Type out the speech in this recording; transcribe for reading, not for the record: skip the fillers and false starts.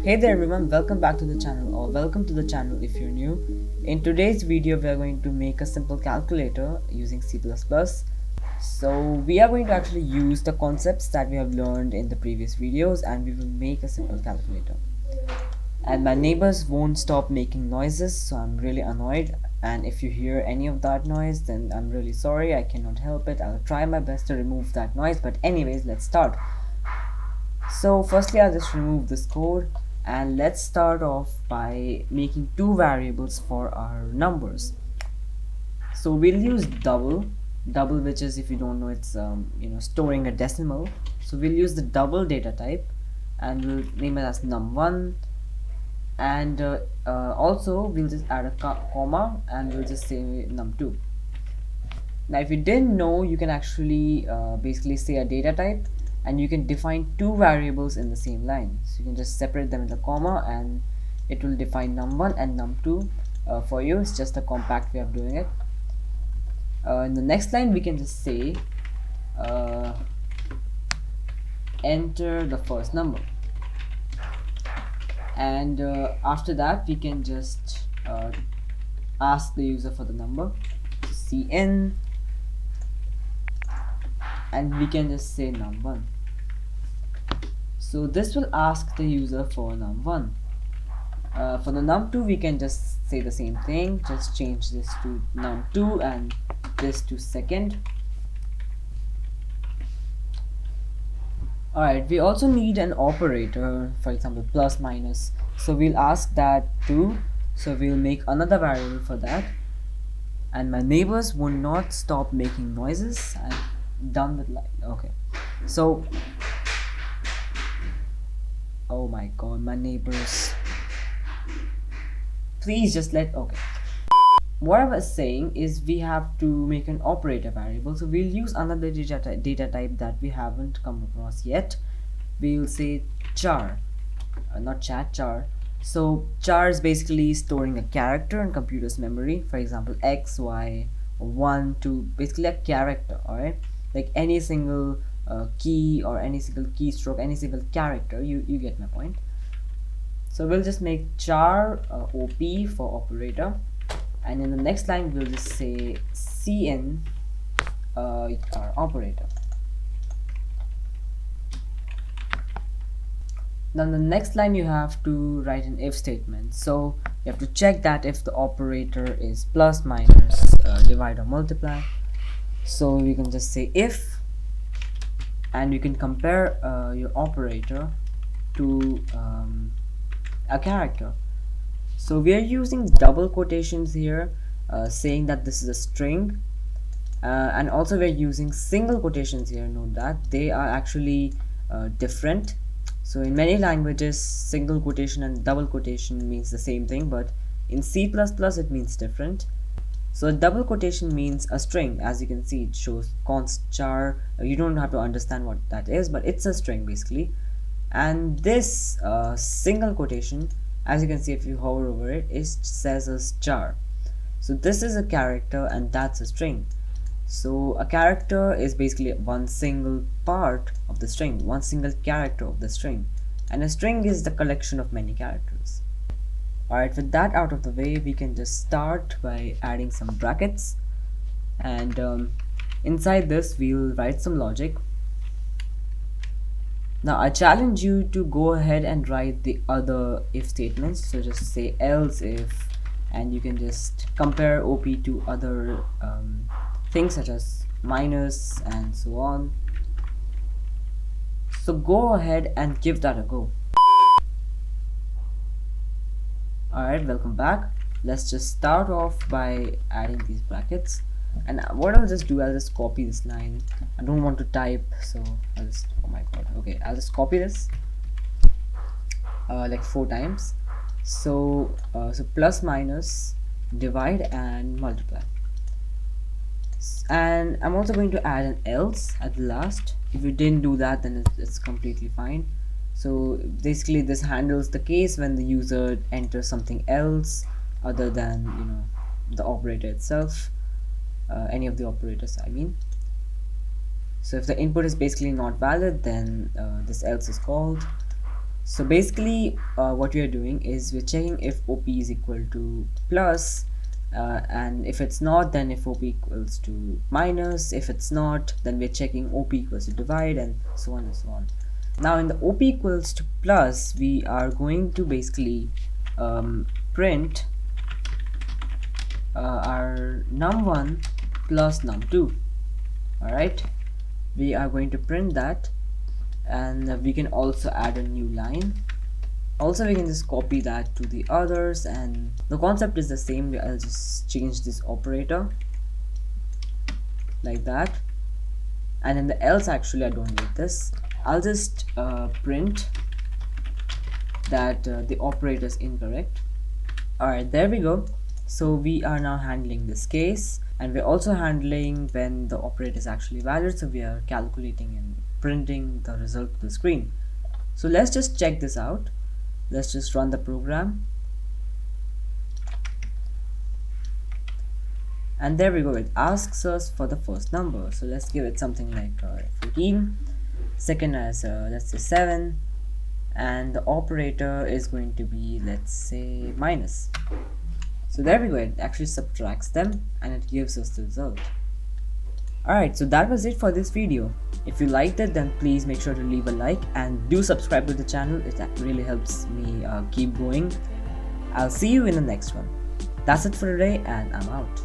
Hey there everyone, welcome back to the channel or welcome to the channel if you're new. In today's video we are going to make a simple calculator using C++. So we are going to actually use the concepts that we have learned in the previous videos and we will make a simple calculator. And my neighbors won't stop making noises, so I'm really annoyed, and if you hear any of that noise then I'm really sorry, I cannot help it. I'll try my best to remove that noise, but anyways, let's start. So firstly I'll just remove this code and let's start off by making two variables for our numbers. So we'll use double, which is, if you don't know, it's storing a decimal. So we'll use the double data type and we'll name it as num1, and also we'll just add a comma and we'll just say num2. Now if you didn't know, you can actually basically say a data type and you can define two variables in the same line. So you can just separate them with a comma and it will define num1 and num2 for you. It's just a compact way of doing it. In the next line we can just say uh, enter the first number, and after that we can just ask the user for the number, so cn, and we can just say num1. So this will ask the user for num1. For the num2 we can just say the same thing, just change this to num2 and this to second. Alright, we also need an operator, for example plus minus, so we'll ask that too. So we'll make another variable for that. And my neighbors will not stop making noises. I'm done with line. Okay, so oh my god, my neighbors, please just okay. What I was saying is we have to make an operator variable, so we'll use another data type that we haven't come across yet. We'll say char, not chat, char. So char is basically storing a character in computer's memory, for example x, y, 1, 2, basically a character. Alright, like any single key or any single keystroke, any single character, you get my point. So we'll just make char op for operator, and in the next line we'll just say cn our operator. Now in the next line you have to write an if statement, so you have to check that if the operator is plus, minus, divide or multiply. So we can just say if, and you can compare your operator to a character. So we are using double quotations here, saying that this is a string, and also we're using single quotations here. Note that they are actually different. So in many languages single quotation and double quotation means the same thing, but in C++ it means different. So double quotation means a string. As you can see, it shows const char. You don't have to understand what that is, but it's a string basically. And this single quotation, as you can see if you hover over it, it says as char. So this is a character and that's a string. So a character is basically one single part of the string, one single character of the string, and a string is the collection of many characters. Alright, with that out of the way, we can just start by adding some brackets, and inside this we'll write some logic. Now I challenge you to go ahead and write the other if statements, so just say else if, and you can just compare OP to other things such as minus and so on. So go ahead and give that a go. Alright, welcome back. Let's just start off by adding these brackets, and what I'll just do, I'll just copy this line. I don't want to type, so I'll just, oh my god, okay, I'll just copy this like 4 times. So so plus, minus, divide and multiply, and I'm also going to add an else at the last. If you didn't do that, then it's completely fine. So basically this handles the case when the user enters something else other than the operator itself, any of the operators I mean. So if the input is basically not valid, then this else is called. So basically what we are doing is we're checking if OP is equal to plus, and if it's not, then if OP equals to minus. If it's not, then we're checking OP equals to divide, and so on and so on. Now in the OP equals to plus, we are going to basically print our num1 plus num2. Alright, we are going to print that, and we can also add a new line. Also we can just copy that to the others, and the concept is the same. I'll just change this operator like that, and in the else, actually I don't need this. I'll just print that the operator is incorrect. Alright, there we go. So we are now handling this case, and we're also handling when the operator is actually valid. So we are calculating and printing the result to the screen. So let's just check this out. Let's just run the program, and there we go. It asks us for the first number, so let's give it something like 14. Second as let's say 7, and the operator is going to be, let's say, minus. So there we go. It actually subtracts them and it gives us the result. Alright, so that was it for this video. If you liked it, then please make sure to leave a like and do subscribe to the channel. It really helps me keep going. I'll see you in the next one. That's it for today, and I'm out.